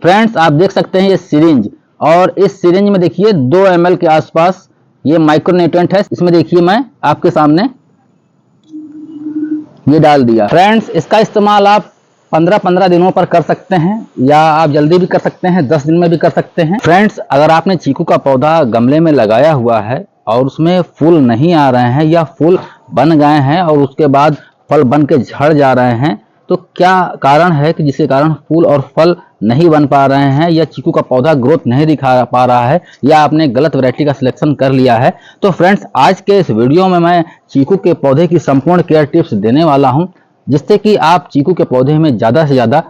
Friends आप देख सकते हैं ये सिरिंज, और इस सिरिंज में देखिए 2 ml के आसपास ये माइक्रोन्यूट्रेंट है। इसमें देखिए मैं आपके सामने ये डाल दिया। फ्रेंड्स इसका इस्तेमाल आप 15-15 दिनों पर कर सकते हैं, या आप जल्दी भी कर सकते हैं, 10 दिन में भी कर सकते हैं। फ्रेंड्स अगर आपने चीकू का पौधा गमले में लगाया हुआ है और उसमें फूल नहीं आ रहे हैं या फूल बन गए हैं और उसके बाद फल बन के झड़ जा रहे हैं, तो क्या कारण है कि जिसके कारण फूल और फल नहीं बन पा रहे हैं, या चीकू का पौधा ग्रोथ नहीं दिखा पा रहा है, या आपने गलत वैरायटी का सिलेक्शन कर लिया है। तो फ्रेंड्स आज के इस वीडियो में मैं चीकू के पौधे की संपूर्ण केयर टिप्स देने वाला हूं, जिससे कि आप चीकू के पौधे में ज़्यादा से ज़्यादा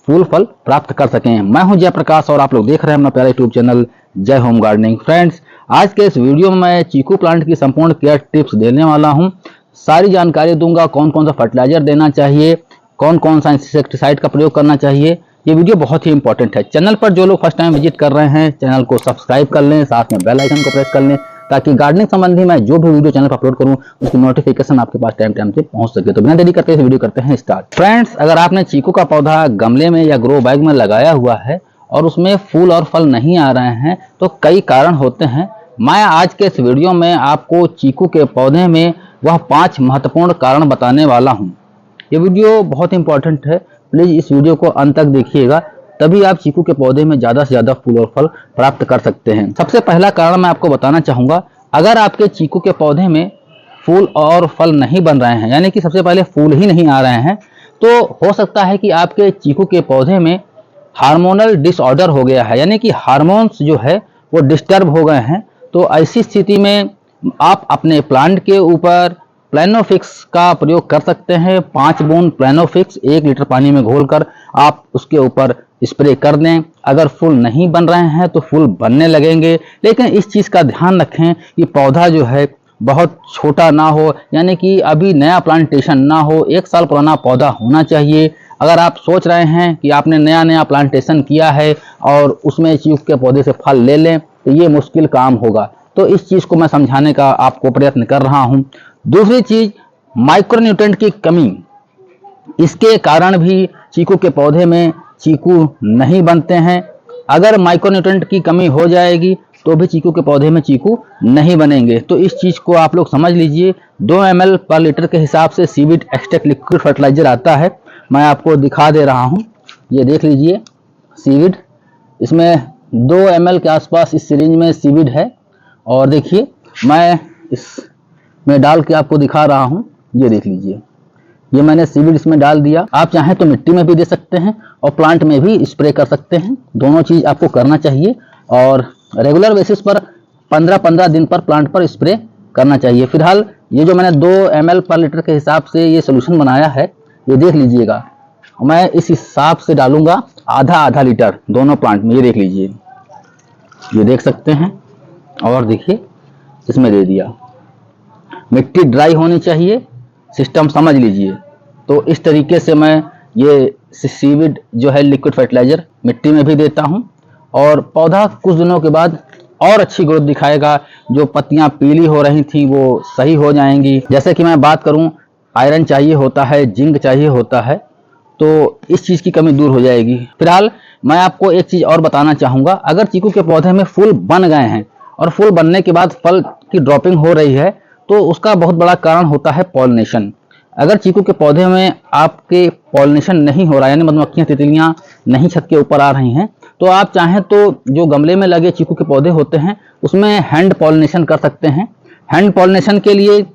फूल फल प्राप्त कर सकें। मैं हूं जयप्रकाश और आप लोग देख रहे हैं अपना प्यारा यूट्यूब चैनल जय होम गार्डनिंग। फ्रेंड्स आज के इस वीडियो में मैं चीकू प्लांट की संपूर्ण केयर टिप्स देने वाला हूं। सारी जानकारी दूंगा, कौन कौन सा फर्टिलाइजर देना चाहिए, कौन कौन सा इंसेक्टिसाइड का प्रयोग करना चाहिए। ये वीडियो बहुत ही इंपॉर्टेंट है। चैनल पर जो लोग फर्स्ट टाइम विजिट कर रहे हैं, चैनल को सब्सक्राइब कर लें, साथ में बेल आइकन को प्रेस कर लें, ताकि गार्डनिंग संबंधी मैं जो भी वीडियो चैनल पर अपलोड करूं उसकी नोटिफिकेशन आपके पास टाइम टाइम से पहुंच सके। तो बिना देरी करते इस वीडियो करते हैं स्टार्ट। फ्रेंड्स अगर आपने चीकू का पौधा गमले में या ग्रो बैग में लगाया हुआ है और उसमें फूल और फल नहीं आ रहे हैं, तो कई कारण होते हैं। मैं आज के इस वीडियो में आपको चीकू के पौधे में वह 5 महत्वपूर्ण कारण बताने वाला हूं। ये वीडियो बहुत इंपॉर्टेंट है, प्लीज इस वीडियो को अंत तक देखिएगा, तभी आप चीकू के पौधे में ज़्यादा से ज़्यादा फूल और फल प्राप्त कर सकते हैं। सबसे पहला कारण मैं आपको बताना चाहूँगा, अगर आपके चीकू के पौधे में फूल और फल नहीं बन रहे हैं, यानी कि सबसे पहले फूल ही नहीं आ रहे हैं, तो हो सकता है कि आपके चीकू के पौधे में हार्मोनल डिसऑर्डर हो गया है, यानी कि हार्मोन्स जो है वो डिस्टर्ब हो गए हैं। तो ऐसी स्थिति में आप अपने प्लांट के ऊपर प्लानोफिक्स का प्रयोग कर सकते हैं। 5 बूंद प्लानोफिक्स 1 लीटर पानी में घोलकर आप उसके ऊपर स्प्रे कर दें। अगर फूल नहीं बन रहे हैं तो फूल बनने लगेंगे, लेकिन इस चीज़ का ध्यान रखें कि पौधा जो है बहुत छोटा ना हो, यानी कि अभी नया प्लांटेशन ना हो, 1 साल पुराना पौधा होना चाहिए। अगर आप सोच रहे हैं कि आपने नया नया प्लांटेशन किया है और उसमें चीकू के पौधे से फल ले लें, तो ये मुश्किल काम होगा। तो इस चीज़ को मैं समझाने का आपको प्रयत्न कर रहा हूँ। दूसरी चीज, माइक्रोन्यूट्रेंट की कमी, इसके कारण भी चीकू के पौधे में चीकू नहीं बनते हैं। अगर माइक्रोन्यूट्रेंट की कमी हो जाएगी तो भी चीकू के पौधे में चीकू नहीं बनेंगे। तो इस चीज को आप लोग समझ लीजिए। 2 ml पर लीटर के हिसाब से सीविड एक्सट्रैक्ट लिक्विड फर्टिलाइजर आता है, मैं आपको दिखा दे रहा हूँ। ये देख लीजिए सीविड, इसमें 2 ml के आसपास इस सिरिंज में सीविड है, और देखिए मैं इसमें डाल के आपको दिखा रहा हूं। ये देख लीजिए, ये मैंने सीविड इसमें डाल दिया। आप चाहें तो मिट्टी में भी दे सकते हैं और प्लांट में भी स्प्रे कर सकते हैं। दोनों चीज आपको करना चाहिए और रेगुलर बेसिस पर 15-15 दिन पर प्लांट पर स्प्रे करना चाहिए। फिलहाल ये जो मैंने 2 ml पर लीटर के हिसाब से ये सोल्यूशन बनाया है, ये देख लीजिएगा, मैं इस हिसाब से डालूंगा आधा लीटर दोनों प्लांट में। ये देख लीजिए, ये देख सकते हैं, और देखिए इसमें दे दिया। मिट्टी ड्राई होनी चाहिए, सिस्टम समझ लीजिए। तो इस तरीके से मैं ये सीविड जो है लिक्विड फर्टिलाइजर मिट्टी में भी देता हूं, और पौधा कुछ दिनों के बाद और अच्छी ग्रोथ दिखाएगा। जो पत्तियां पीली हो रही थी वो सही हो जाएंगी। जैसे कि मैं बात करूं, आयरन चाहिए होता है, जिंक चाहिए होता है, तो इस चीज़ की कमी दूर हो जाएगी। फिलहाल मैं आपको एक चीज़ और बताना चाहूँगा, अगर चीकू के पौधे में फूल बन गए हैं और फूल बनने के बाद फल की ड्रॉपिंग हो रही है, तो उसका बहुत बड़ा कारण होता है पॉलिनेशन। अगर चीकू के पौधे में आपके पॉलिनेशन नहीं हो रहा, यानी मधुमक्खियां तितलियां नहीं छत के ऊपर आ रही हैं, तो आप चाहें तो जो गमले में लगे चीकू के पौधे होते हैं उसमें हैंड पॉलिनेशन कर सकते हैं। हैंड पॉलिनेशन के लिए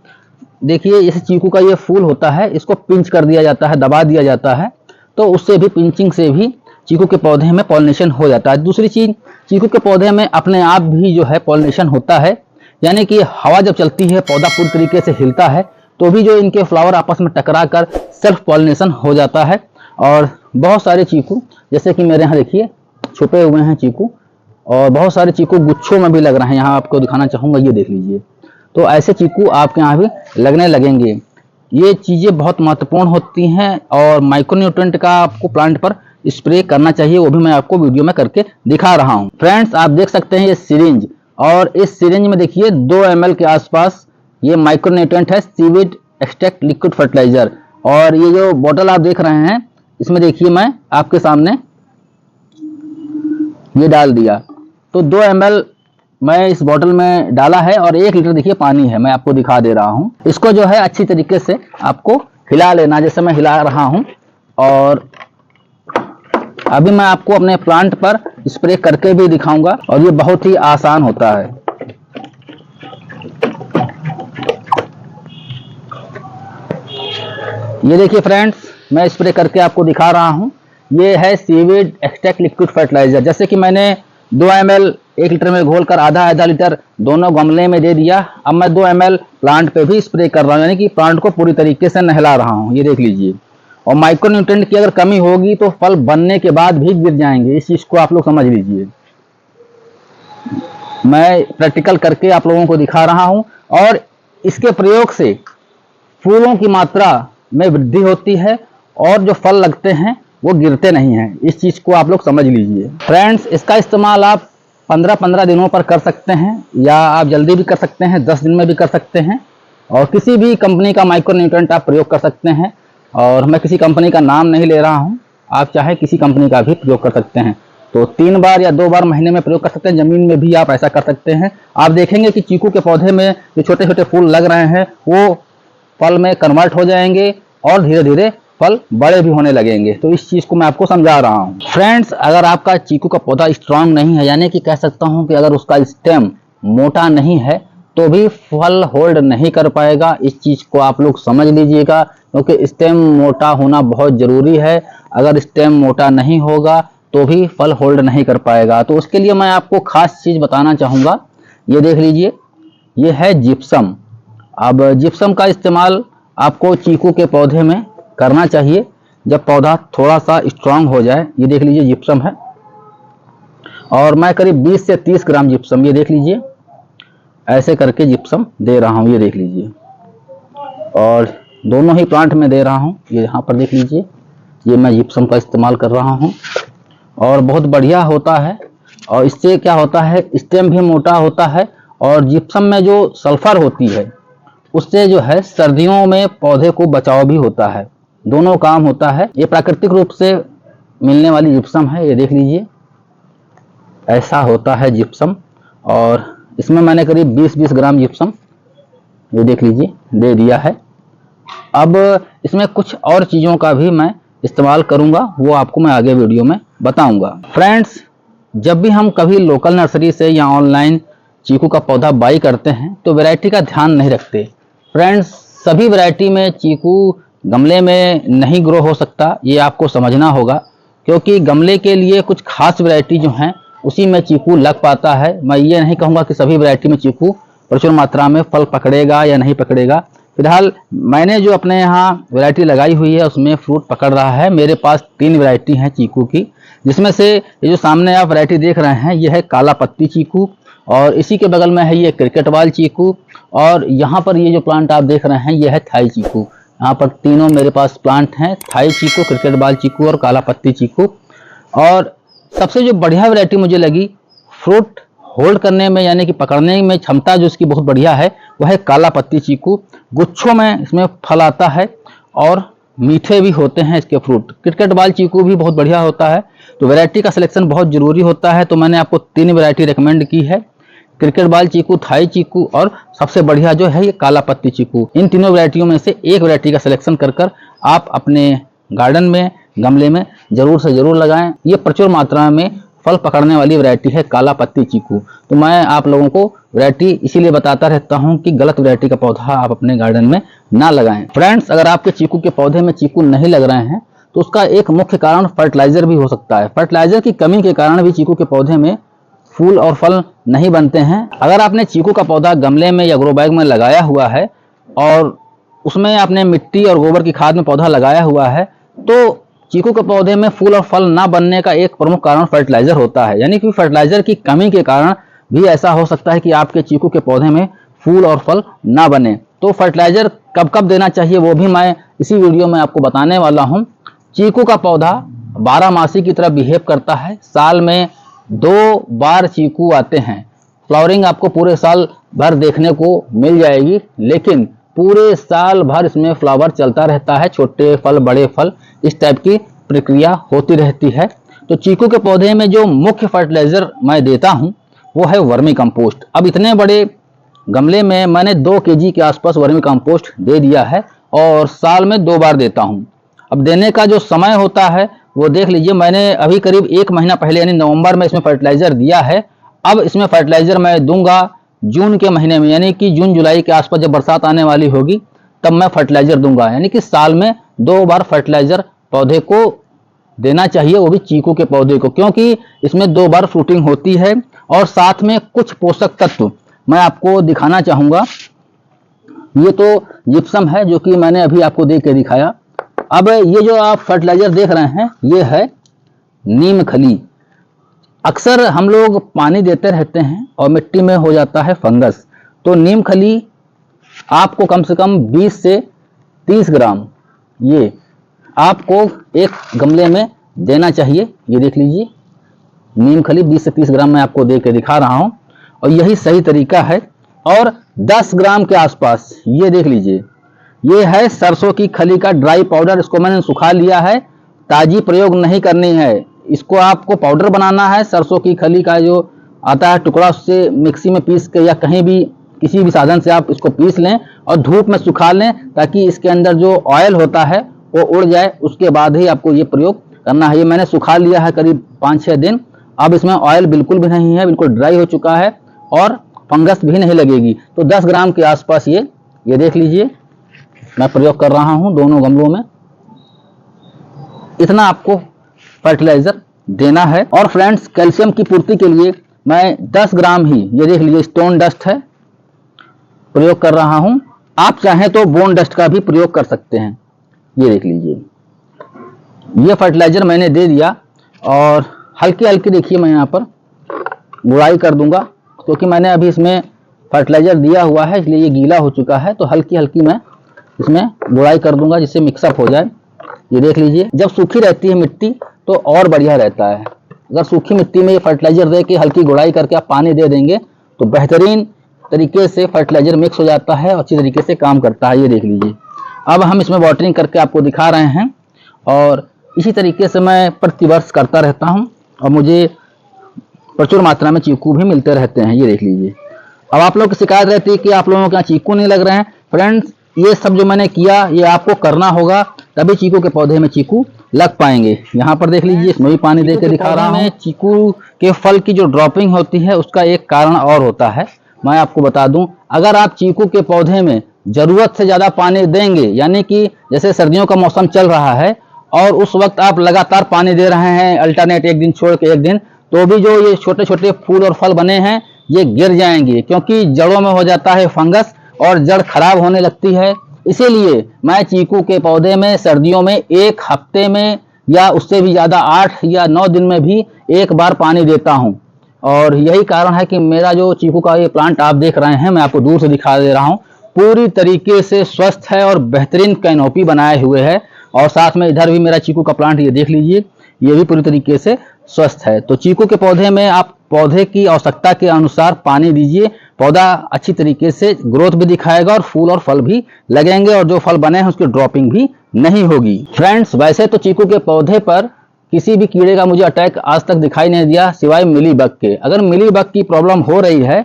देखिए, जैसे चीकू का ये फूल होता है, इसको पिंच कर दिया जाता है, दबा दिया जाता है, तो उससे भी, पिंचिंग से भी चीकू के पौधे में पॉलिनेशन हो जाता है। दूसरी चीज, चीकू के पौधे में अपने आप भी जो है पॉलिनेशन होता है, यानी कि हवा जब चलती है पौधा पूरी तरीके से हिलता है, तो भी जो इनके फ्लावर आपस में टकरा कर सेल्फ पॉलिनेशन हो जाता है। और बहुत सारे चीकू, जैसे कि मेरे यहाँ देखिए छुपे हुए हैं चीकू, और बहुत सारे चीकू गुच्छों में भी लग रहे हैं। यहाँ आपको दिखाना चाहूँगा, ये देख लीजिए। तो ऐसे चीकू आपके यहाँ भी लगने लगेंगे। ये चीज़ें बहुत महत्वपूर्ण होती हैं, और माइक्रोन्यूट्रेंट का आपको प्लांट पर स्प्रे करना चाहिए, वो भी मैं आपको वीडियो में करके दिखा रहा हूँ। फ्रेंड्स आप देख सकते हैं ये सिरिंज, और इस सिरिंज में देखिए 2 ml के आसपास ये माइक्रोन्यूट्रेंट है, सीविड एक्सट्रैक्ट लिक्विड फर्टिलाइजर। और ये जो बोतल आप देख रहे हैं, इसमें देखिए मैं आपके सामने ये डाल दिया, तो 2 ml मैं इस बोतल में डाला है और 1 लीटर देखिए पानी है, मैं आपको दिखा दे रहा हूँ। इसको जो है अच्छी तरीके से आपको हिला लेना, जैसे मैं हिला रहा हूँ। और अभी मैं आपको अपने प्लांट पर स्प्रे करके भी दिखाऊंगा और ये बहुत ही आसान होता है। ये देखिए फ्रेंड्स, मैं स्प्रे करके आपको दिखा रहा हूँ। ये है सीवीड एक्सट्रैक्ट लिक्विड फर्टिलाइजर। जैसे कि मैंने 2 ml 1 लीटर में घोलकर आधा लीटर दोनों गमले में दे दिया। अब मैं 2 ml प्लांट पे भी स्प्रे कर रहा हूँ, यानी कि प्लांट को पूरी तरीके से नहला रहा हूँ। ये देख लीजिए। और माइक्रोन्यूट्रिएंट की अगर कमी होगी तो फल बनने के बाद भी गिर जाएंगे, इस चीज को आप लोग समझ लीजिए। मैं प्रैक्टिकल करके आप लोगों को दिखा रहा हूँ और इसके प्रयोग से फूलों की मात्रा में वृद्धि होती है और जो फल लगते हैं वो गिरते नहीं हैं। इस चीज को आप लोग समझ लीजिए। फ्रेंड्स, इसका इस्तेमाल आप 15-15 दिनों पर कर सकते हैं या आप जल्दी भी कर सकते हैं, 10 दिन में भी कर सकते हैं। और किसी भी कंपनी का माइक्रोन्यूट्रिएंट आप प्रयोग कर सकते हैं। और मैं किसी कंपनी का नाम नहीं ले रहा हूं, आप चाहे किसी कंपनी का भी प्रयोग कर सकते हैं। तो 3 बार या 2 बार महीने में प्रयोग कर सकते हैं। जमीन में भी आप ऐसा कर सकते हैं। आप देखेंगे कि चीकू के पौधे में जो छोटे छोटे फूल लग रहे हैं वो फल में कन्वर्ट हो जाएंगे और धीरे धीरे फल बड़े भी होने लगेंगे। तो इस चीज को मैं आपको समझा रहा हूँ। फ्रेंड्स, अगर आपका चीकू का पौधा स्ट्रांग नहीं है, यानी कि कह सकता हूँ कि अगर उसका स्टेम मोटा नहीं है तो भी फल होल्ड नहीं कर पाएगा। इस चीज को आप लोग समझ लीजिएगा, क्योंकि स्टेम मोटा होना बहुत जरूरी है। अगर स्टेम मोटा नहीं होगा तो भी फल होल्ड नहीं कर पाएगा। तो उसके लिए मैं आपको खास चीज बताना चाहूंगा। ये देख लीजिए, ये है जिप्सम। अब जिप्सम का इस्तेमाल आपको चीकू के पौधे में करना चाहिए जब पौधा थोड़ा सा स्ट्रांग हो जाए। ये देख लीजिए जिप्सम है और मैं करीब 20 से 30 ग्राम जिप्सम, ये देख लीजिए, ऐसे करके जिप्सम दे रहा हूँ। ये देख लीजिए, और दोनों ही प्लांट में दे रहा हूँ। ये यहाँ पर देख लीजिए, ये मैं जिप्सम का इस्तेमाल कर रहा हूँ और बहुत बढ़िया होता है। और इससे क्या होता है, स्टेम भी मोटा होता है और जिप्सम में जो सल्फर होती है उससे जो है सर्दियों में पौधे को बचाव भी होता है, दोनों काम होता है। ये प्राकृतिक रूप से मिलने वाली जिप्सम है। ये देख लीजिए, ऐसा होता है जिप्सम। और इसमें मैंने करीब 20-20 ग्राम जिप्सम, ये देख लीजिए, दे दिया है। अब इसमें कुछ और चीज़ों का भी मैं इस्तेमाल करूंगा, वो आपको मैं आगे वीडियो में बताऊंगा। फ्रेंड्स, जब भी हम कभी लोकल नर्सरी से या ऑनलाइन चीकू का पौधा बाई करते हैं तो वैरायटी का ध्यान नहीं रखते। फ्रेंड्स, सभी वैरायटी में चीकू गमले में नहीं ग्रो हो सकता, ये आपको समझना होगा। क्योंकि गमले के लिए कुछ खास वैरायटी जो हैं उसी में चीकू लग पाता है। मैं ये नहीं कहूँगा कि सभी वैरायटी में चीकू प्रचुर मात्रा में फल पकड़ेगा या नहीं पकड़ेगा। फिलहाल मैंने जो अपने यहाँ वैरायटी लगाई हुई है उसमें फ्रूट पकड़ रहा है। मेरे पास 3 वैरायटी हैं चीकू की, जिसमें से ये जो सामने आप वैरायटी देख रहे हैं ये है काला पत्ती चीकू, और इसी के बगल में है ये क्रिकेट बॉल चीकू, और यहाँ पर ये जो प्लांट आप देख रहे हैं ये है थाई चीकू। यहाँ पर तीनों मेरे पास प्लांट हैं, थाई चीकू, क्रिकेट बॉल चीकू और काला पत्ती चीकू। और सबसे जो बढ़िया वैरायटी मुझे लगी फ्रूट होल्ड करने में, यानी कि पकड़ने में क्षमता जो इसकी बहुत बढ़िया है, वह है काला पत्ती चीकू। गुच्छों में इसमें फल आता है और मीठे भी होते हैं इसके फ्रूट। क्रिकेट बॉल चीकू भी बहुत बढ़िया होता है। तो वैरायटी का सिलेक्शन बहुत जरूरी होता है। तो मैंने आपको 3 वैरायटी रिकमेंड की है, क्रिकेट बॉल चीकू, थाई चीकू और सबसे बढ़िया जो है ये काला पत्ती चीकू। इन तीनों वैरायटियों में से एक वैरायटी का सिलेक्शन कर आप अपने गार्डन में, गमले में जरूर से जरूर लगाएं। ये प्रचुर मात्रा में फल पकड़ने वाली वैरायटी है काला पत्ती चीकू। तो मैं आप लोगों को वैरायटी इसीलिए बताता रहता हूं कि गलत वैरायटी का पौधा आप अपने गार्डन में ना लगाएं। फ्रेंड्स, अगर आपके चीकू के पौधे में चीकू नहीं लग रहे हैं तो उसका एक मुख्य कारण फर्टिलाइजर भी हो सकता है। फर्टिलाइजर की कमी के कारण भी चीकू के पौधे में फूल और फल नहीं बनते हैं। अगर आपने चीकू का पौधा गमले में या ग्रो बैग में लगाया हुआ है और उसमें आपने मिट्टी और गोबर की खाद में पौधा लगाया हुआ है, तो चीकू के पौधे में फूल और फल ना बनने का एक प्रमुख कारण फर्टिलाइजर होता है। यानी कि फर्टिलाइजर की कमी के कारण भी ऐसा हो सकता है कि आपके चीकू के पौधे में फूल और फल ना बने। तो फर्टिलाइजर कब कब देना चाहिए वो भी मैं इसी वीडियो में आपको बताने वाला हूँ। चीकू का पौधा 12मासी की तरह बिहेव करता है। साल में 2 बार चीकू आते हैं। फ्लावरिंग आपको पूरे साल भर देखने को मिल जाएगी, लेकिन पूरे साल भर इसमें फ्लावर चलता रहता है, छोटे फल, बड़े फल, इस टाइप की प्रक्रिया होती रहती है। तो चीकू के पौधे में जो मुख्य फर्टिलाइजर मैं देता हूं वो है वर्मी कंपोस्ट। अब इतने बड़े गमले में मैंने 2 केजी के आसपास वर्मी कंपोस्ट दे दिया है और साल में 2 बार देता हूं। अब देने का जो समय होता है वो देख लीजिए, मैंने अभी करीब 1 महीना पहले यानी नवंबर में इसमें फर्टिलाइजर दिया है। अब इसमें फर्टिलाइजर मैं दूंगा जून के महीने में, यानी कि जून जुलाई के आसपास जब बरसात आने वाली होगी तब मैं फर्टिलाइजर दूंगा। यानी कि साल में 2 बार फर्टिलाइजर पौधे को देना चाहिए, वो भी चीकू के पौधे को, क्योंकि इसमें 2 बार फ्रूटिंग होती है। और साथ में कुछ पोषक तत्व मैं आपको दिखाना चाहूंगा। ये तो जिप्सम है जो कि मैंने अभी आपको दे के दिखाया। अब ये जो आप फर्टिलाइजर देख रहे हैं ये है नीम खली। अक्सर हम लोग पानी देते रहते हैं और मिट्टी में हो जाता है फंगस, तो नीम खली आपको कम से कम 20 से 30 ग्राम ये आपको एक गमले में देना चाहिए। ये देख लीजिए, नीम खली 20 से 30 ग्राम मैं आपको दे के दिखा रहा हूं और यही सही तरीका है। और 10 ग्राम के आसपास ये देख लीजिए, ये है सरसों की खली का ड्राई पाउडर। इसको मैंने सुखा लिया है, ताजी प्रयोग नहीं करनी है, इसको आपको पाउडर बनाना है। सरसों की खली का जो आता है टुकड़ा, उससे मिक्सी में पीस के या कहीं भी किसी भी साधन से आप इसको पीस लें और धूप में सुखा लें, ताकि इसके अंदर जो ऑयल होता है वो उड़ जाए। उसके बाद ही आपको ये प्रयोग करना है। ये मैंने सुखा लिया है करीब 5-6 दिन। अब इसमें ऑयल बिल्कुल भी नहीं है, बिल्कुल ड्राई हो चुका है और फंगस भी नहीं लगेगी। तो 10 ग्राम के आसपास ये देख लीजिए मैं प्रयोग कर रहा हूं दोनों गमलों में। इतना आपको फर्टिलाइजर देना है। और फ्रेंड्स, कैल्शियम की पूर्ति के लिए मैं 10 ग्राम ही, ये देख लीजिए स्टोन डस्ट है, प्रयोग कर रहा हूं। आप चाहें तो बोन डस्ट का भी प्रयोग कर सकते हैं। ये देख लीजिए, ये फर्टिलाइजर मैंने दे दिया और हल्की हल्की देखिए मैं यहाँ पर गुड़ाई कर दूंगा, क्योंकि मैंने अभी इसमें फर्टिलाइजर दिया हुआ है इसलिए ये गीला हो चुका है। तो हल्की हल्की मैं इसमें गुड़ाई कर दूंगा जिससे मिक्सअप हो जाए। ये देख लीजिए, जब सूखी रहती है मिट्टी तो और बढ़िया रहता है। अगर सूखी मिट्टी में ये फर्टिलाइजर दे के हल्की गुड़ाई करके आप पानी दे देंगे तो बेहतरीन तरीके से फर्टिलाइजर मिक्स हो जाता है और अच्छी तरीके से काम करता है। ये देख लीजिए, अब हम इसमें वाटरिंग करके आपको दिखा रहे हैं और इसी तरीके से मैं प्रतिवर्ष करता रहता हूं और मुझे प्रचुर मात्रा में चीकू भी मिलते रहते हैं। ये देख लीजिए, अब आप लोग की शिकायत रहती है कि आप लोगों के यहाँ चीकू नहीं लग रहे हैं। फ्रेंड्स, ये सब जो मैंने किया ये आपको करना होगा, तभी चीकू के पौधे में चीकू लग पाएंगे। यहाँ पर देख लीजिए, इसमें भी पानी दे के दिखा रहा हूँ। चीकू के फल की जो ड्रॉपिंग होती है उसका एक कारण और होता है, मैं आपको बता दूं। अगर आप चीकू के पौधे में जरूरत से ज्यादा पानी देंगे, यानी कि जैसे सर्दियों का मौसम चल रहा है और उस वक्त आप लगातार पानी दे रहे हैं, अल्टरनेट एक दिन छोड़ के एक दिन, तो भी जो ये छोटे छोटे फूल और फल बने हैं ये गिर जाएंगे, क्योंकि जड़ों में हो जाता है फंगस और जड़ खराब होने लगती है। इसीलिए मैं चीकू के पौधे में सर्दियों में 1 हफ्ते में या उससे भी ज़्यादा 8 या 9 दिन में भी 1 बार पानी देता हूं। और यही कारण है कि मेरा जो चीकू का ये प्लांट आप देख रहे हैं, मैं आपको दूर से दिखा दे रहा हूं, पूरी तरीके से स्वस्थ है और बेहतरीन कैनोपी बनाए हुए है। और साथ में इधर भी मेरा चीकू का प्लांट ये देख लीजिए, ये भी पूरी तरीके से स्वस्थ है। तो चीकू के पौधे में आप पौधे की आवश्यकता के अनुसार पानी दीजिए, पौधा अच्छी तरीके से ग्रोथ भी दिखाएगा और फूल और फल भी लगेंगे और जो फल बने हैं उसकी ड्रॉपिंग भी नहीं होगी। फ्रेंड्स, वैसे तो चीकू के पौधे पर किसी भी कीड़े का मुझे अटैक आज तक दिखाई नहीं दिया सिवाय मिलीबग के। अगर मिलीबग की प्रॉब्लम हो रही है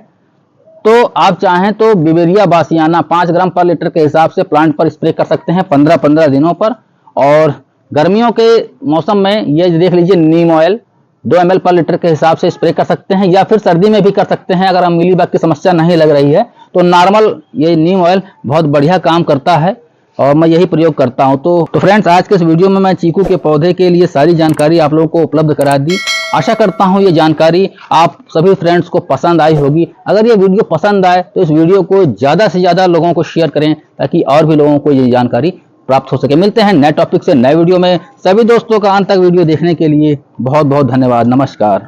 तो आप चाहें तो बिवेरिया बासियाना 5 ग्राम पर लीटर के हिसाब से प्लांट पर स्प्रे कर सकते हैं 15-15 दिनों पर। और गर्मियों के मौसम में ये देख लीजिए नीम ऑयल 2 ml पर लीटर के हिसाब से स्प्रे कर सकते हैं, या फिर सर्दी में भी कर सकते हैं। अगर हम मिलीबग की समस्या नहीं लग रही है तो नॉर्मल ये नीम ऑयल बहुत बढ़िया काम करता है और मैं यही प्रयोग करता हूं। तो फ्रेंड्स, आज के इस वीडियो में मैं चीकू के पौधे के लिए सारी जानकारी आप लोगों को उपलब्ध करा दी। आशा करता हूं ये जानकारी आप सभी फ्रेंड्स को पसंद आई होगी। अगर ये वीडियो पसंद आए तो इस वीडियो को ज़्यादा से ज़्यादा लोगों को शेयर करें, ताकि और भी लोगों को ये जानकारी प्राप्त हो सके। मिलते हैं नए टॉपिक से नए वीडियो में। सभी दोस्तों का अंत तक वीडियो देखने के लिए बहुत बहुत धन्यवाद। नमस्कार।